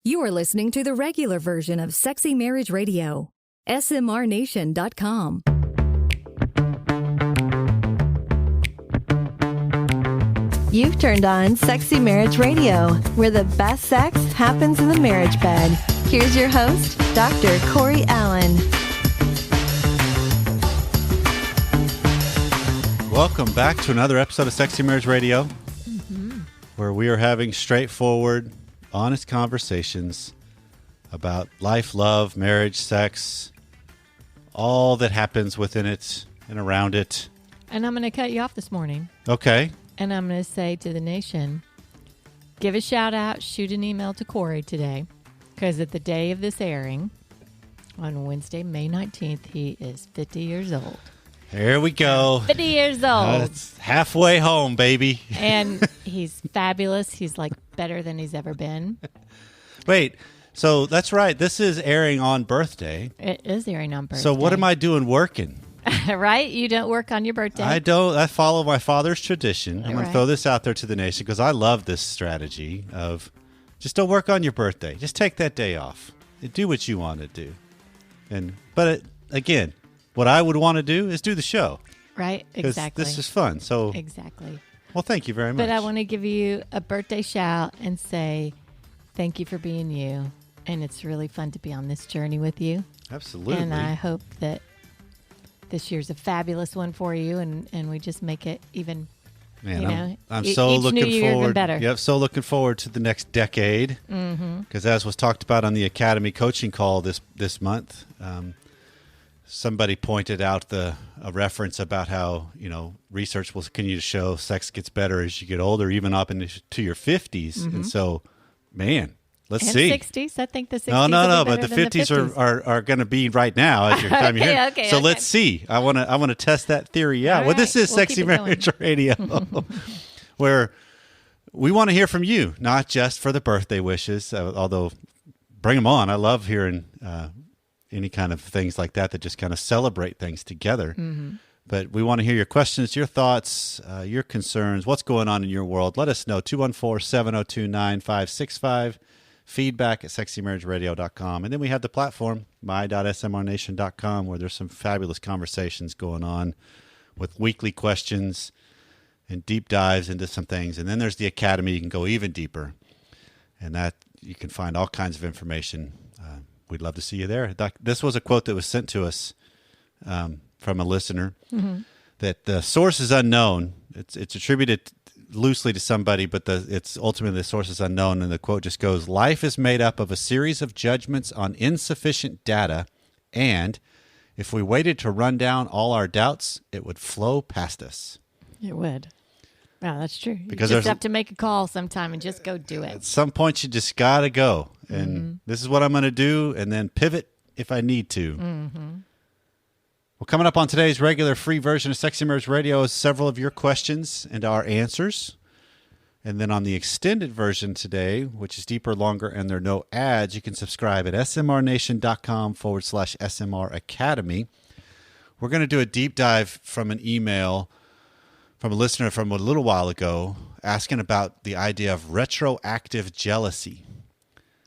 You are listening to the regular version of Sexy Marriage Radio. smrnation.com. You've turned on Sexy Marriage Radio, where the best sex happens in the marriage bed. Here's your host, Dr. Corey Allen. Welcome back to another episode of Sexy Marriage Radio, where we are having straightforward, honest conversations about life, love, marriage, sex, all that happens within it and around it. And I'm going to cut you off this morning. Okay. And I'm going to say to the nation, give a shout out, shoot an email to Corey today, because at the day of this airing, on Wednesday, May 19th, he is 50 years old. Here we go. 50 years old. It's halfway home, baby. And he's fabulous. He's like better than he's ever been. Wait, so that's right. This is airing on birthday. It is airing on birthday. So what am I doing working? Right? You don't work on your birthday? I don't. I follow my father's tradition. I'm going to Right. throw this out there to the nation because I love this strategy of just don't work on your birthday. Just take that day off. Do what you want to do. But again, what I would want to do is do the show. Right? Because Exactly. this is fun. So, Exactly. well, thank you very much. But I want to give you a birthday shout and say thank you for being you. And it's really fun to be on this journey with you. Absolutely. And I hope that this year's a fabulous one for you, and we just make it even, Man, I'm each so new looking year even forward. better. Yep, so looking forward to the next decade. Because as was talked about on the Academy coaching call this month, somebody pointed out a reference about how research will continue to show sex gets better as you get older, even up into your 50s. And so, man, let's and see. 60s. I think the 60s. No, will be but the better than 50s are going to be right now as your time here. Okay, so okay. let's see. I want to test that theory out. All Well, this right, is we'll Sexy keep it Marriage Radio, where we want to hear from you, not just for the birthday wishes, although bring them on. I love hearing any kind of things like that just kind of celebrate things together. But we want to hear your questions, your thoughts, your concerns, what's going on in your world. Let us know, 214-702-9565. Feedback at sexymarriageradio.com. And then we have the platform, my.smrnation.com, where there's some fabulous conversations going on with weekly questions and deep dives into some things. And then there's the Academy. You can go even deeper. And that you can find all kinds of information. We'd love to see you there. This was a quote that was sent to us from a listener, that the source is unknown. It's attributed loosely to somebody, but it's ultimately the source is unknown. And the quote just goes, "Life is made up of a series of judgments on insufficient data, and if we waited to run down all our doubts, it would flow past us." It would. Wow, that's true. Because you just there's- have to make a call sometime and just go do At it. some point, you just got to go. And this is what I'm going to do, and then pivot if I need to. Well, coming up on today's regular free version of Sexy Marriage Radio is several of your questions and our answers. And then on the extended version today, which is deeper, longer, and there are no ads, you can subscribe at smrnation.com/SMR Academy. We're going to do a deep dive from an email from a listener from a little while ago asking about the idea of retroactive jealousy.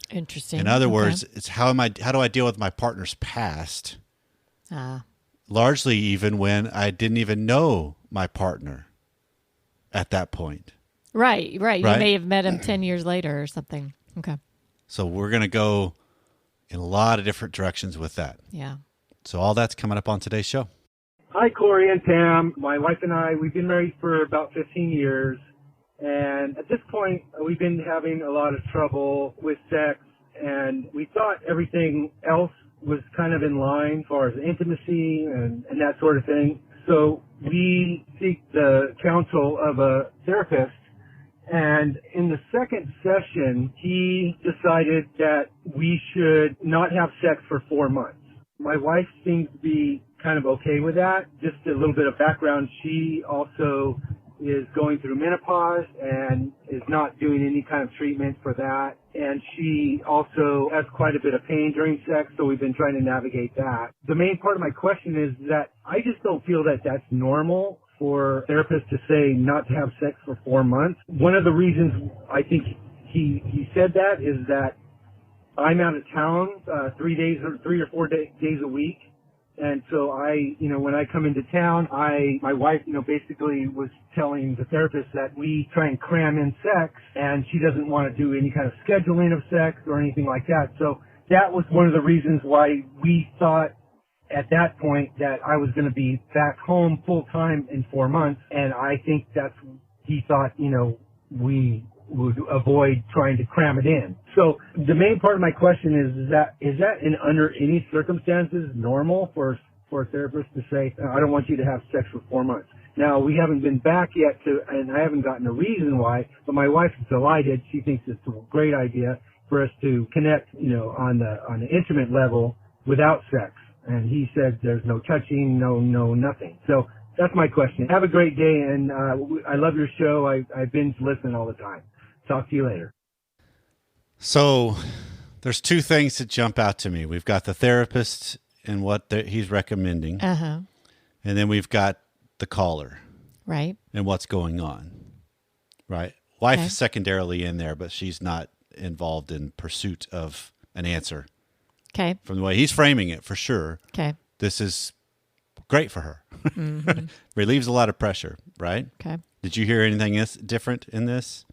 Interesting. In other Okay. words, it's how do I deal with my partner's past? Largely even when I didn't even know my partner at that point. Right. You Right? may have met him 10 years later or something. Okay. So we're going to go in a lot of different directions with that. Yeah. So all that's coming up on today's show. Hi, Corey and Tam. My wife and I, we've been married for about 15 years. And at this point, we've been having a lot of trouble with sex. And we thought everything else was kind of in line as far as intimacy and that sort of thing. So we seek the counsel of a therapist. And in the second session, he decided that we should not have sex for 4 months. My wife seems to be kind of okay with that. Just a little bit of background. She also is going through menopause and is not doing any kind of treatment for that. And she also has quite a bit of pain during sex, so we've been trying to navigate that. The main part of my question is that I just don't feel that that's normal for therapists to say not to have sex for 4 months. One of the reasons I think he said that is that I'm out of town 3 or 4 days a week. And so when I come into town, my wife, basically was telling the therapist that we try and cram in sex, and she doesn't want to do any kind of scheduling of sex or anything like that. So that was one of the reasons why we thought at that point that I was going to be back home full time in 4 months. And I think he thought, we would avoid trying to cram it in. So the main part of my question is that under any circumstances normal for a therapist to say, I don't want you to have sex for 4 months? Now, we haven't been back yet and I haven't gotten a reason why, but my wife is delighted. She thinks it's a great idea for us to connect, on the intimate level without sex. And he said there's no touching, no nothing. So that's my question. Have a great day, and I love your show. I binge listen all the time. Talk to you later. So there's two things that jump out to me. We've got the therapist and what he's recommending. Uh-huh. And then we've got the caller. Right. And what's going on. Right. Wife Okay. is secondarily in there, but she's not involved in pursuit of an answer. Okay. From the way he's framing it, for sure. Okay. This is great for her. Mm-hmm. Relieves a lot of pressure, right? Okay. Did you hear anything different in this?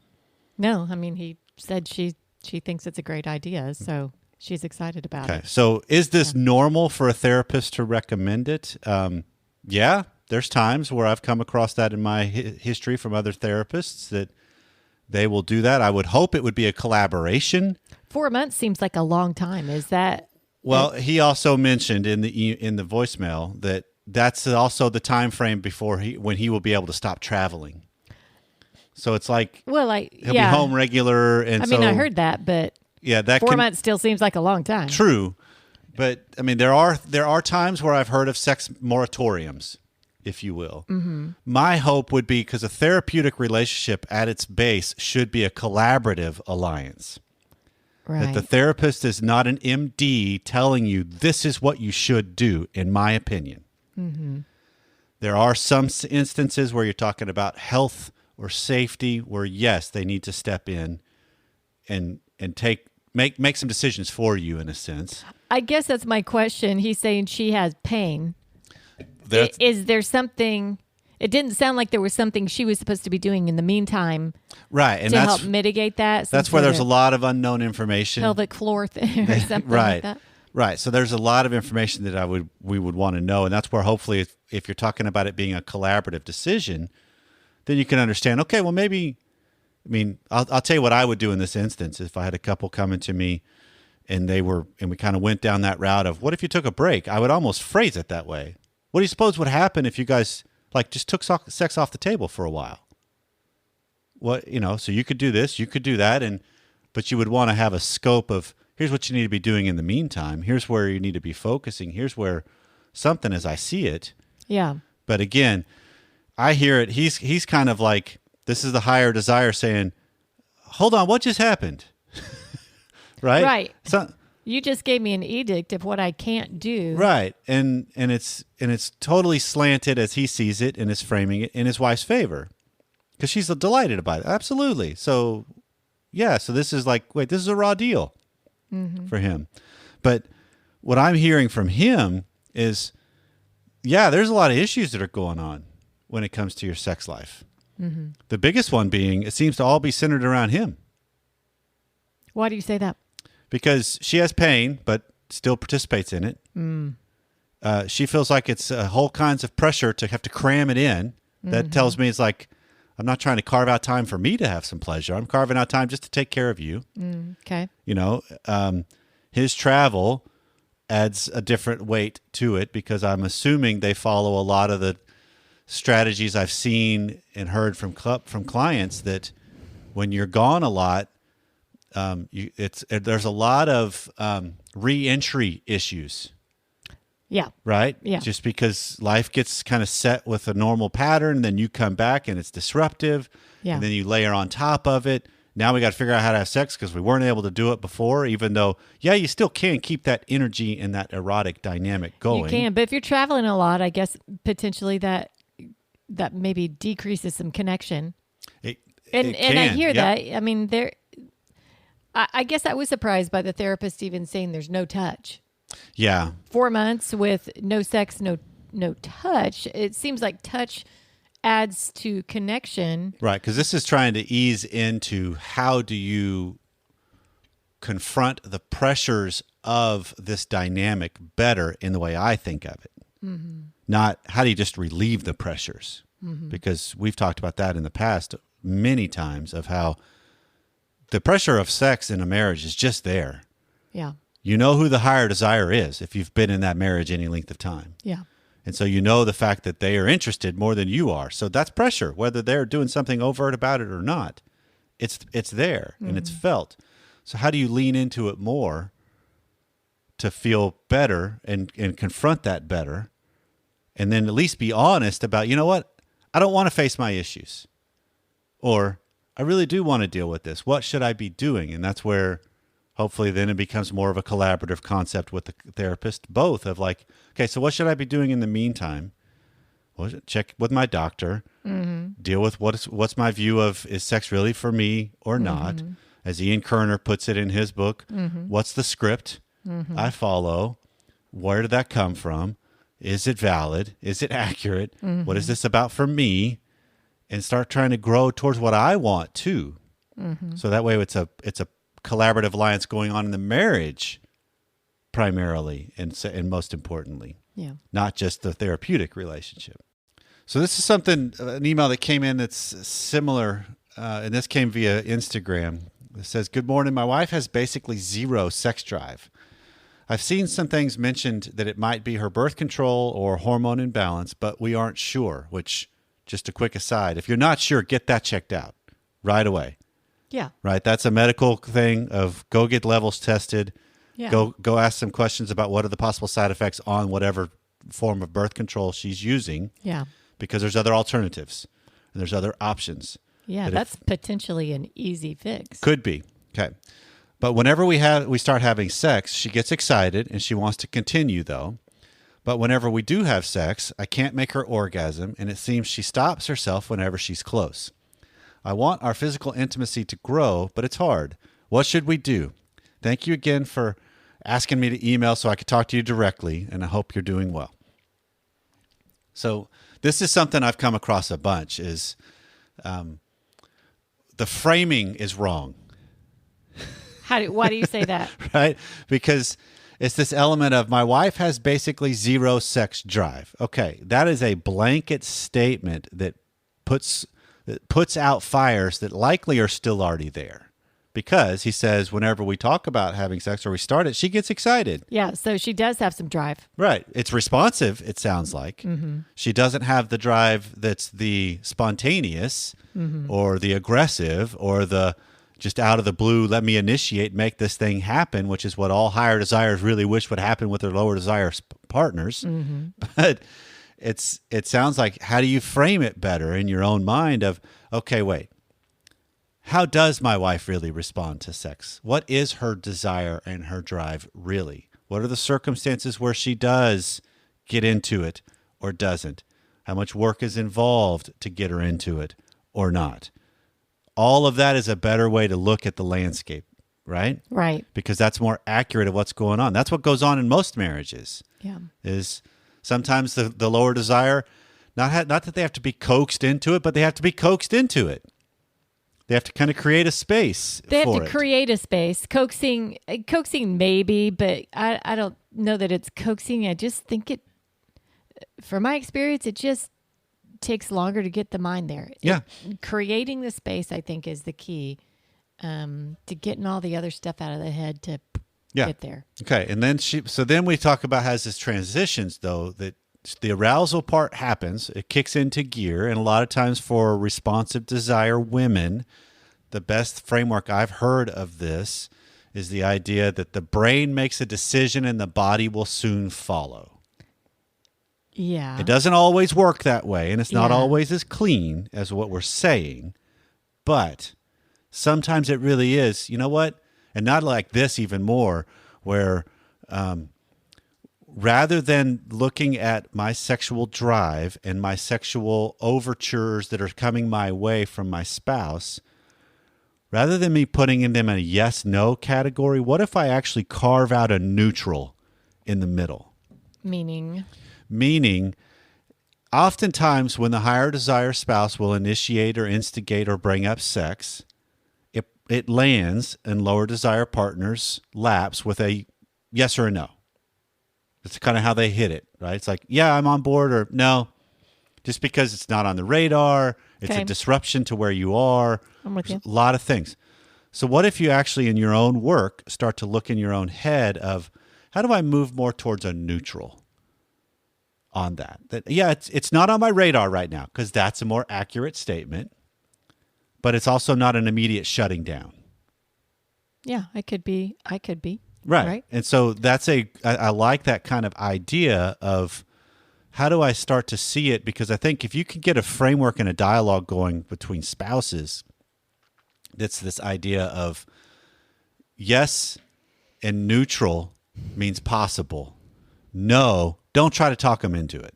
No, I mean, he said she thinks it's a great idea, so she's excited about Okay. it. So is this normal for a therapist to recommend it? Yeah, there's times where I've come across that in my history from other therapists that they will do that. I would hope it would be a collaboration. 4 months seems like a long time. Is that? Well, he also mentioned in the voicemail that that's also the time frame when he will be able to stop traveling. So it's like Well, he'll be home regular, and I heard that, but yeah, that 4 months still seems like a long time. True, but I mean there are times where I've heard of sex moratoriums, if you will. Mm-hmm. My hope would be, because a therapeutic relationship at its base should be a collaborative alliance. Right. That the therapist is not an MD telling you this is what you should do, in my opinion. Mm-hmm. There are some instances where you're talking about health or safety where, yes, they need to step in and make some decisions for you, in a sense. I guess that's my question. He's saying she has pain. That's, Is there something? It didn't sound like there was something she was supposed to be doing in the meantime right, and to that's help mitigate that. that's where there's a lot of unknown information. pelvic floor thing or something right, like that. right. So there's a lot of information that we would want to know, and that's where hopefully, if you're talking about it being a collaborative decision, then you can understand. Okay, well maybe. I mean, I'll tell you what I would do in this instance if I had a couple coming to me, and we kind of went down that route of, what if you took a break? I would almost phrase it that way. What do you suppose would happen if you guys just took sex off the table for a while? What, so you could do this, you could do that, but you would want to have a scope of, here's what you need to be doing in the meantime. Here's where you need to be focusing. Here's where something, as I see it. Yeah. But again, I hear it. He's kind of like, this is the higher desire saying, hold on, what just happened? Right? Right. So, You just gave me an edict of what I can't do. right. And it's totally slanted, as he sees it, and is framing it in his wife's favor, because she's delighted about it. Absolutely. So yeah. So this is like, wait, this is a raw deal for him. But what I'm hearing from him is, yeah, there's a lot of issues that are going on when it comes to your sex life. Mm-hmm. The biggest one being, it seems to all be centered around him. Why do you say that? Because she has pain, but still participates in it. Mm. She feels like it's whole kinds of pressure to have to cram it in. That tells me it's like, I'm not trying to carve out time for me to have some pleasure. I'm carving out time just to take care of you. Okay. His travel adds a different weight to it, because I'm assuming they follow a lot of the strategies I've seen and heard from clients, that when you're gone a lot, there's a lot of re-entry issues. Yeah. Right? Yeah. Just because life gets kind of set with a normal pattern, then you come back and it's disruptive. Yeah. And then you layer on top of it. Now we got to figure out how to have sex because we weren't able to do it before, even though, yeah, you still can keep that energy and that erotic dynamic going. You can, but if you're traveling a lot, I guess potentially that maybe decreases some connection. It And can, I hear yeah. that. I mean, I guess I was surprised by the therapist even saying there's no touch. Yeah. 4 months with no sex, no touch. It seems like touch adds to connection. Right, because this is trying to ease into how do you confront the pressures of this dynamic better in the way I think of it. Not how do you just relieve the pressures, because we've talked about that in the past many times of how the pressure of sex in a marriage is just there. Yeah. You know who the higher desire is if you've been in that marriage any length of time. Yeah. And so you know the fact that they are interested more than you are. So that's pressure, whether they're doing something overt about it or not. It's there and it's felt. So how do you lean into it more to feel better and confront that better? And then at least be honest about, you know what? I don't want to face my issues. Or I really do want to deal with this. What should I be doing? And that's where hopefully then it becomes more of a collaborative concept with the therapist, both of like, okay, so what should I be doing in the meantime? Well, check with my doctor, deal with what's my view of, is sex really for me or not? As Ian Kerner puts it in his book, what's the script I follow? Where did that come from? Is it valid? Is it accurate? What is this about for me? And start trying to grow towards what I want too. So that way it's a collaborative alliance going on in the marriage primarily and most importantly. Yeah. Not just the therapeutic relationship. So this is something, an email that came in that's similar, and this came via Instagram. It says, "Good morning. My wife has basically zero sex drive. I've seen some things mentioned that it might be her birth control or hormone imbalance, but we aren't sure," which, just a quick aside, if you're not sure, get that checked out right away. Yeah. Right? That's a medical thing of go get levels tested. Yeah. Go ask some questions about what are the possible side effects on whatever form of birth control she's using. Yeah. Because there's other alternatives and there's other options. Yeah, that's potentially an easy fix. Could be. Okay. But whenever we start having sex, she gets excited and she wants to continue though. But whenever we do have sex, I can't make her orgasm, and it seems she stops herself whenever she's close. I want our physical intimacy to grow, but it's hard. What should we do? Thank you again for asking me to email so I could talk to you directly, and I hope you're doing well. So this is something I've come across a bunch is the framing is wrong. Why do you say that? Right? Because it's this element of my wife has basically zero sex drive. Okay, that is a blanket statement that puts out fires that likely are still already there. Because he says whenever we talk about having sex or we start it, she gets excited. Yeah, so she does have some drive. Right. It's responsive, it sounds like. She doesn't have the drive that's the spontaneous or the aggressive or the just out of the blue, let me initiate, make this thing happen, which is what all higher desires really wish would happen with their lower desire partners. But it sounds like, how do you frame it better in your own mind of, okay, wait, how does my wife really respond to sex? What is her desire and her drive really? What are the circumstances where she does get into it or doesn't? How much work is involved to get her into it or not? All of that is a better way to look at the landscape, right? Right. Because that's more accurate of what's going on. That's what goes on in most marriages. Yeah. Is sometimes the lower desire, not that they have to be coaxed into it, but they have to be coaxed into it. They have to kind of create a space. They have for to it. create a space. Coaxing maybe, but I don't know that it's coaxing. I just think from my experience, it just takes longer to get the mind there. Yeah. Creating the space, I think, is the key to getting all the other stuff out of the head to get there. Okay. And then then we talk about how this transitions though, that the arousal part happens, it kicks into gear. And a lot of times for responsive desire women, the best framework I've heard of this is the idea that the brain makes a decision and the body will soon follow. Yeah. It doesn't always work that way, and it's not Yeah. always as clean as what we're saying, but sometimes it really is. You know what? And not like this even more, where rather than looking at my sexual drive and my sexual overtures that are coming my way from my spouse, rather than me putting them in a yes, no category, what if I actually carve out a neutral in the middle? Meaning, oftentimes when the higher desire spouse will initiate or instigate or bring up sex, it lands in lower desire partners' laps with a yes or a no. That's kind of how they hit it, right? It's like, yeah, I'm on board, or no, just because it's not on the radar, it's Okay. a disruption to where you are. I'm with you. A lot of things. So what if you actually in your own work start to look in your own head of, how do I move more towards a neutral on that? Yeah, it's not on my radar right now, because that's a more accurate statement, but it's also not an immediate shutting down. Yeah, I could be. Right. And so I like that kind of idea of, how do I start to see it? Because I think if you can get a framework and a dialogue going between spouses, that's this idea of yes and neutral means possible. No, don't try to talk them into it.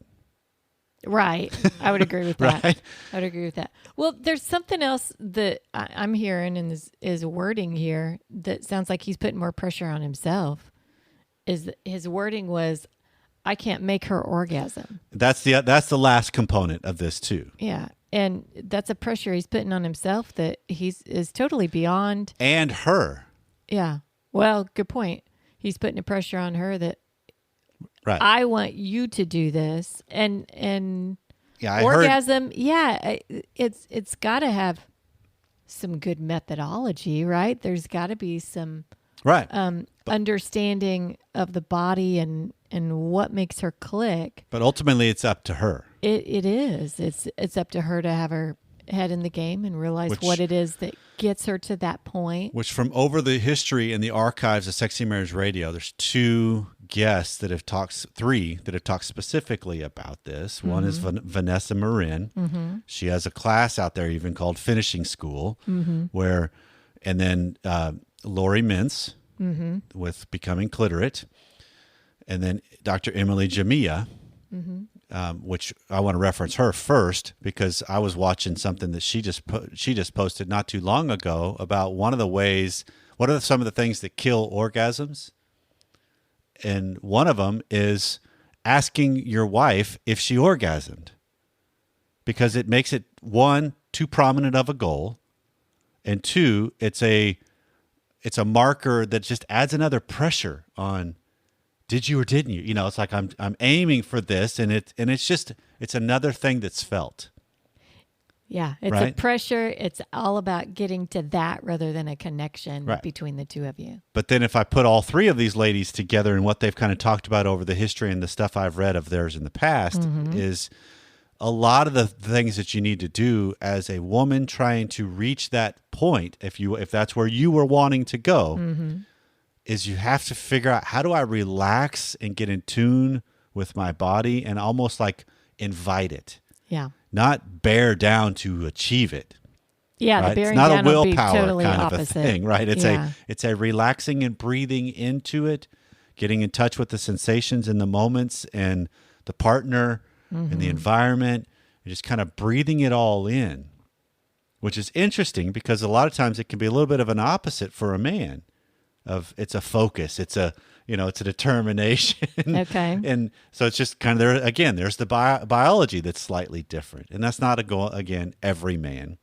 Right. I would agree with that. Right? I would agree with that. Well, there's something else that I'm hearing in is wording here that sounds like he's putting more pressure on himself. His wording was, I can't make her orgasm. That's the last component of this too. Yeah. And that's a pressure he's putting on himself that is totally beyond. And her. Yeah. Well, good point. He's putting a pressure on her that Right. I want you to do this. And Yeah, I orgasm, it's got to have some good methodology, right? There's got to be some Right. understanding of the body and what makes her click. But ultimately it's up to her. It is. It's up to her to have her head in the game and realize what it is that gets her to that point. Which, from over the history and the archives of Sexy Marriage Radio, there's three that have talked specifically about this. Mm-hmm. One is Vanessa Marin. Mm-hmm. She has a class out there even called Finishing School, Mm-hmm. and then Lori Mintz Mm-hmm. with Becoming Clitorate, and then Dr. Emily Jamia, which I want to reference her first because I was watching something that she just posted not too long ago about what are some of the things that kill orgasms, and one of them is asking your wife if she orgasmed, because it makes it, one, too prominent of a goal, and two, it's a marker that just adds another pressure on, did you or didn't you? You know, it's like I'm aiming for this, and it's another thing that's felt. Yeah, it's Right? a pressure. It's all about getting to that rather than a connection Right. between the two of you. But then if I put all three of these ladies together and what they've kind of talked about over the history and the stuff I've read of theirs in the past is a lot of the things that you need to do as a woman trying to reach that point, if that's where you were wanting to go, is you have to figure out, how do I relax and get in tune with my body and almost like invite it, Yeah. not bear down to achieve it. Yeah, Right? the bearing It's not down a will be willpower totally kind opposite. of a thing, right? It's a relaxing and breathing into it, getting in touch with the sensations and the moments and the partner and the environment, and just kind of breathing it all in, which is interesting because a lot of times it can be a little bit of an opposite for a man. It's a focus, it's a determination. Okay. And so it's just kind of there again. There's the biology that's slightly different, and that's not every man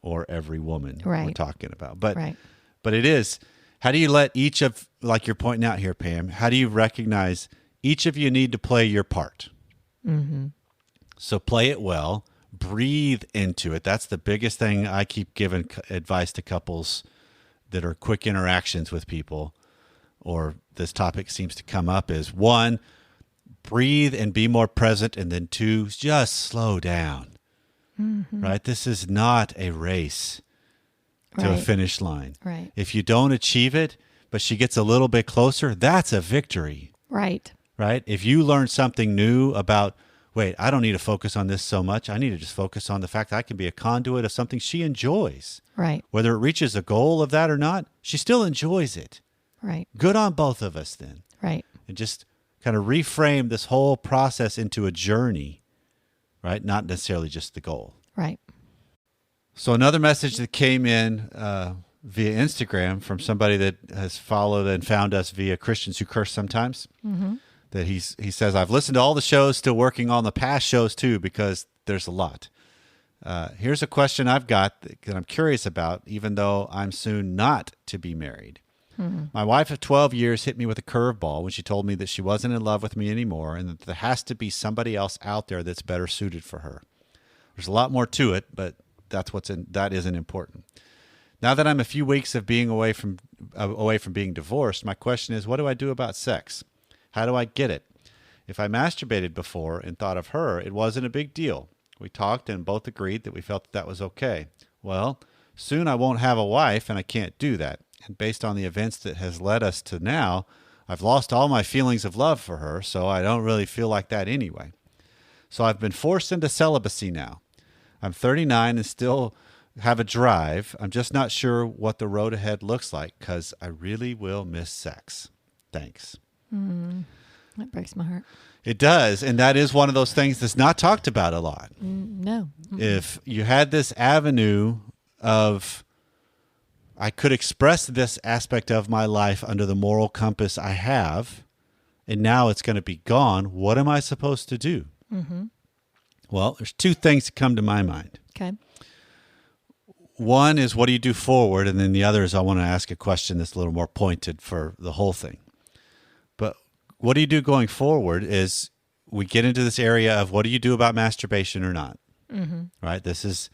or every woman we're Right. talking about, but Right. but it is. How do you let each of, like you're pointing out here, Pam? How do you recognize each of you need to play your part? So play it well, breathe into it. That's the biggest thing I keep giving advice to couples that are quick interactions with people, or this topic seems to come up, is one, breathe and be more present, and then two, just slow down. Right? This is not a race to a Right. finish line. Right. If you don't achieve it, but she gets a little bit closer, that's a victory. Right. Right? If you learn something new about, wait, I don't need to focus on this so much. I need to just focus on the fact that I can be a conduit of something she enjoys. Right. Whether it reaches a goal of that or not, she still enjoys it. Right. Good on both of us then. Right. And just kind of reframe this whole process into a journey, right? Not necessarily just the goal. Right. So another message that came in via Instagram from somebody that has followed and found us via Christians Who Curse Sometimes. That he says, I've listened to all the shows, still working on the past shows too, because there's a lot. Here's a question I've got that I'm curious about, even though I'm soon not to be married. My wife of 12 years hit me with a curveball when she told me that she wasn't in love with me anymore and that there has to be somebody else out there that's better suited for her. There's a lot more to it, but that isn't important. Now that I'm a few weeks of being away from being divorced, my question is, what do I do about sex? How do I get it? If I masturbated before and thought of her, it wasn't a big deal. We talked and both agreed that we felt that was okay. Well, soon I won't have a wife and I can't do that. And based on the events that has led us to now, I've lost all my feelings of love for her, so I don't really feel like that anyway. So I've been forced into celibacy now. I'm 39 and still have a drive. I'm just not sure what the road ahead looks like because I really will miss sex. Thanks. That breaks my heart. It does, and that is one of those things that's not talked about a lot. No. If you had this avenue of, I could express this aspect of my life under the moral compass I have, and now it's going to be gone, what am I supposed to do? Well, there's two things that come to my mind. Okay. One is, what do you do forward? And then the other is, I want to ask a question that's a little more pointed for the whole thing. But what do you do going forward is we get into this area of what do you do about masturbation or not? Right? This is,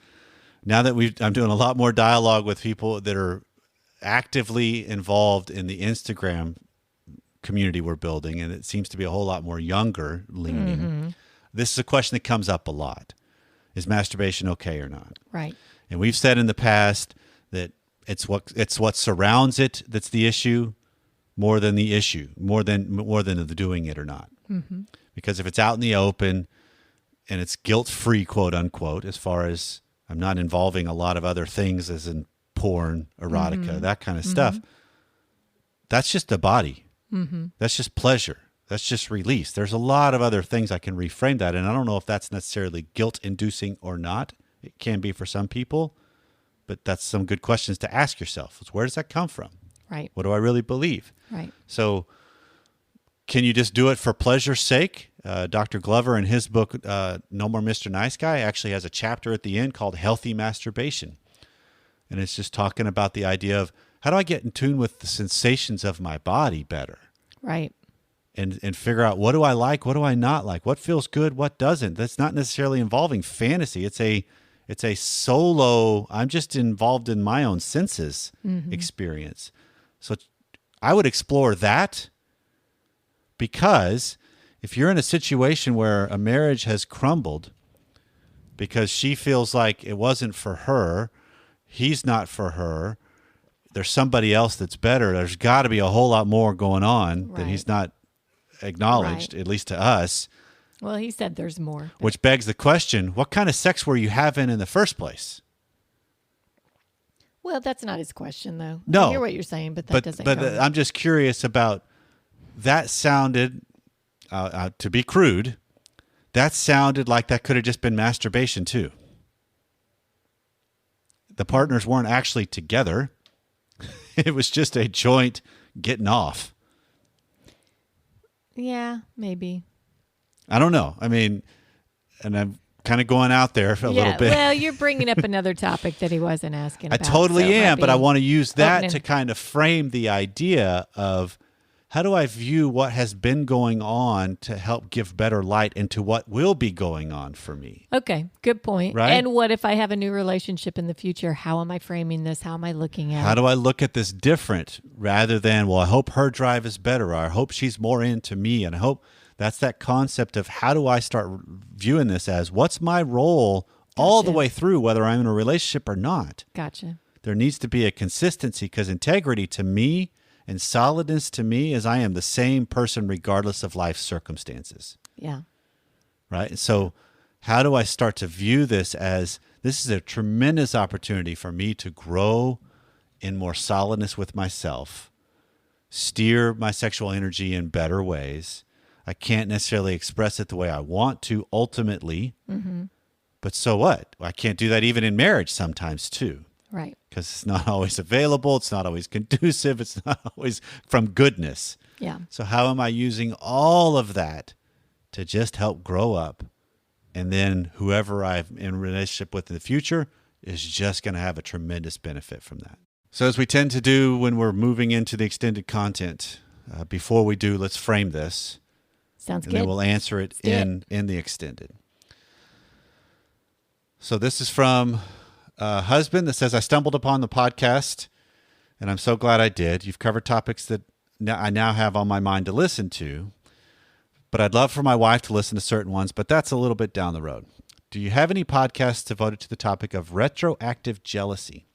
now that I'm doing a lot more dialogue with people that are actively involved in the Instagram community we're building, and it seems to be a whole lot more younger leaning. This is a question that comes up a lot. Is masturbation okay or not? Right. And we've said in the past that it's what surrounds it that's the issue more than the issue, more than the doing it or not. Because if it's out in the open and it's guilt-free, quote unquote, as far as I'm not involving a lot of other things as in porn, erotica, that kind of stuff, that's just the body. That's just pleasure. That's just release. There's a lot of other things I can reframe that, and I don't know if that's necessarily guilt-inducing or not. It can be for some people, but that's some good questions to ask yourself. Where does that come from? Right. What do I really believe? Right. So can you just do it for pleasure's sake? Dr. Glover in his book, No More Mr. Nice Guy, actually has a chapter at the end called Healthy Masturbation. And it's just talking about the idea of how do I get in tune with the sensations of my body better? Right. And figure out, what do I like? What do I not like? What feels good? What doesn't? That's not necessarily involving fantasy. It's a solo, I'm just involved in my own senses experience. So I would explore that, because if you're in a situation where a marriage has crumbled because she feels like it wasn't for her, he's not for her, there's somebody else that's better, there's got to be a whole lot more going on that he's not acknowledged, at least to us. Well, he said there's more. Which begs the question, what kind of sex were you having in the first place? Well, that's not his question, though. No. I hear what you're saying, but that doesn't But go. I'm just curious about, that sounded, to be crude, that sounded like that could have just been masturbation too. The partners weren't actually together. It was just a joint getting off. Yeah, maybe. I don't know. I mean, and I'm kind of going out there for a little bit. Well, you're bringing up another topic that he wasn't asking I about. totally so it might am, but I be want to use that opening. to kind of frame the idea of, how do I view what has been going on to help give better light into what will be going on for me? Okay, good point. Right? And what if I have a new relationship in the future? How am I framing this? How am I looking at How it? do I look at this different, rather than, well, I hope her drive is better, or I hope she's more into me, and I hope that's that concept of, how do I start viewing this as, what's my role all the Gotcha. way through, whether I'm in a relationship or not? Gotcha. There needs to be a consistency, because integrity to me and solidness to me is I am the same person regardless of life circumstances, Yeah. right? So how do I start to view this as, this is a tremendous opportunity for me to grow in more solidness with myself, steer my sexual energy in better ways. I can't necessarily express it the way I want to ultimately, but so what? I can't do that even in marriage sometimes too. Right. because it's not always available. It's not always conducive. It's not always from goodness. Yeah. So how am I using all of that to just help grow up? And then whoever I'm in relationship with in the future is just going to have a tremendous benefit from that. So as we tend to do when we're moving into the extended content, before we do, let's frame this. Sounds And good. then we'll answer it in the extended. So this is from a husband that says, I stumbled upon the podcast, and I'm so glad I did. You've covered topics that I now have on my mind to listen to, but I'd love for my wife to listen to certain ones, but that's a little bit down the road. Do you have any podcasts devoted to the topic of retroactive jealousy?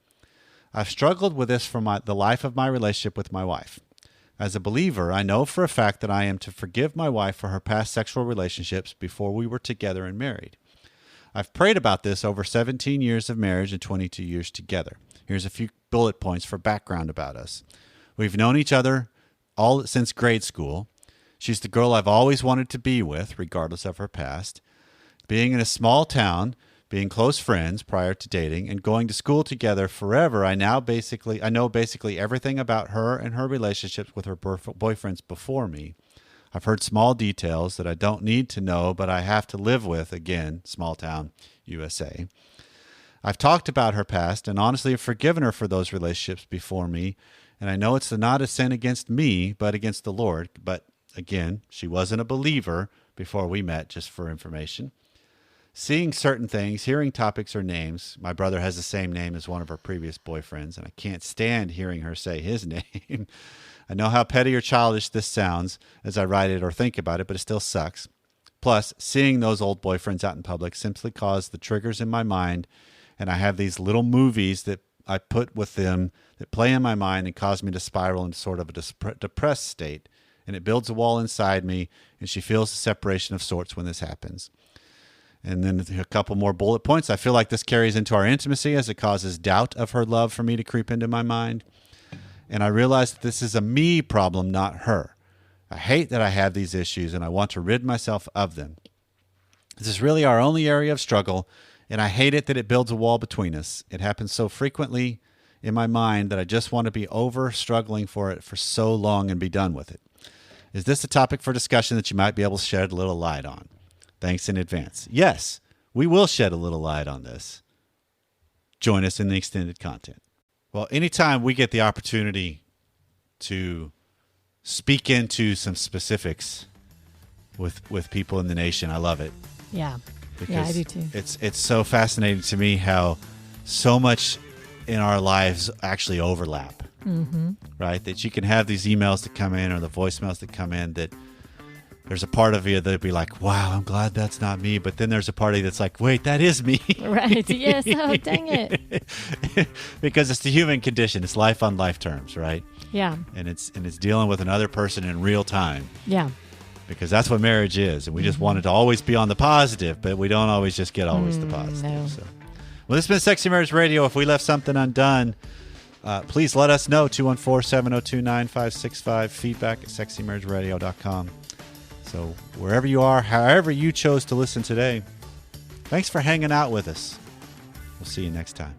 I've struggled with this for the life of my relationship with my wife. As a believer, I know for a fact that I am to forgive my wife for her past sexual relationships before we were together and married. I've prayed about this over 17 years of marriage and 22 years together. Here's a few bullet points for background about us. We've known each other all since grade school. She's the girl I've always wanted to be with, regardless of her past. Being in a small town, being close friends prior to dating, and going to school together forever, I know basically everything about her and her relationships with her boyfriends before me. I've heard small details that I don't need to know, but I have to live with, again, small town, USA. I've talked about her past and honestly have forgiven her for those relationships before me, and I know it's not a sin against me, but against the Lord. But again, she wasn't a believer before we met, just for information. Seeing certain things, hearing topics or names. My brother has the same name as one of her previous boyfriends, and I can't stand hearing her say his name. I know how petty or childish this sounds as I write it or think about it, but it still sucks. Plus, seeing those old boyfriends out in public simply caused the triggers in my mind, and I have these little movies that I put with them that play in my mind and cause me to spiral into sort of a depressed state, and it builds a wall inside me, and she feels a separation of sorts when this happens. And then a couple more bullet points. I feel like this carries into our intimacy as it causes doubt of her love for me to creep into my mind. And I realize that this is a me problem, not her. I hate that I have these issues, and I want to rid myself of them. This is really our only area of struggle, and I hate it that it builds a wall between us. It happens so frequently in my mind that I just want to be over struggling for it for so long and be done with it. Is this a topic for discussion that you might be able to shed a little light on? Thanks in advance. Yes, we will shed a little light on this. Join us in the extended content. Well, anytime we get the opportunity to speak into some specifics with people in the nation, I love it. Yeah. Because Yeah, I do too. It's so fascinating to me how so much in our lives actually overlap. Mm-hmm. Right? That you can have these emails that come in or the voicemails that come in that there's a part of you that'd be like, wow, I'm glad that's not me. But then there's a party that's like, wait, that is me. Right. Yes. Oh, dang it. Because it's the human condition. It's life on life terms, right? Yeah. And it's dealing with another person in real time. Yeah. Because that's what marriage is. And we just want it to always be on the positive, but we don't always just get always the positive. No. So. Well, this has been Sexy Marriage Radio. If we left something undone, please let us know. 214-702-9565. Feedback at sexymarriageradio.com. So wherever you are, however you chose to listen today, thanks for hanging out with us. We'll see you next time.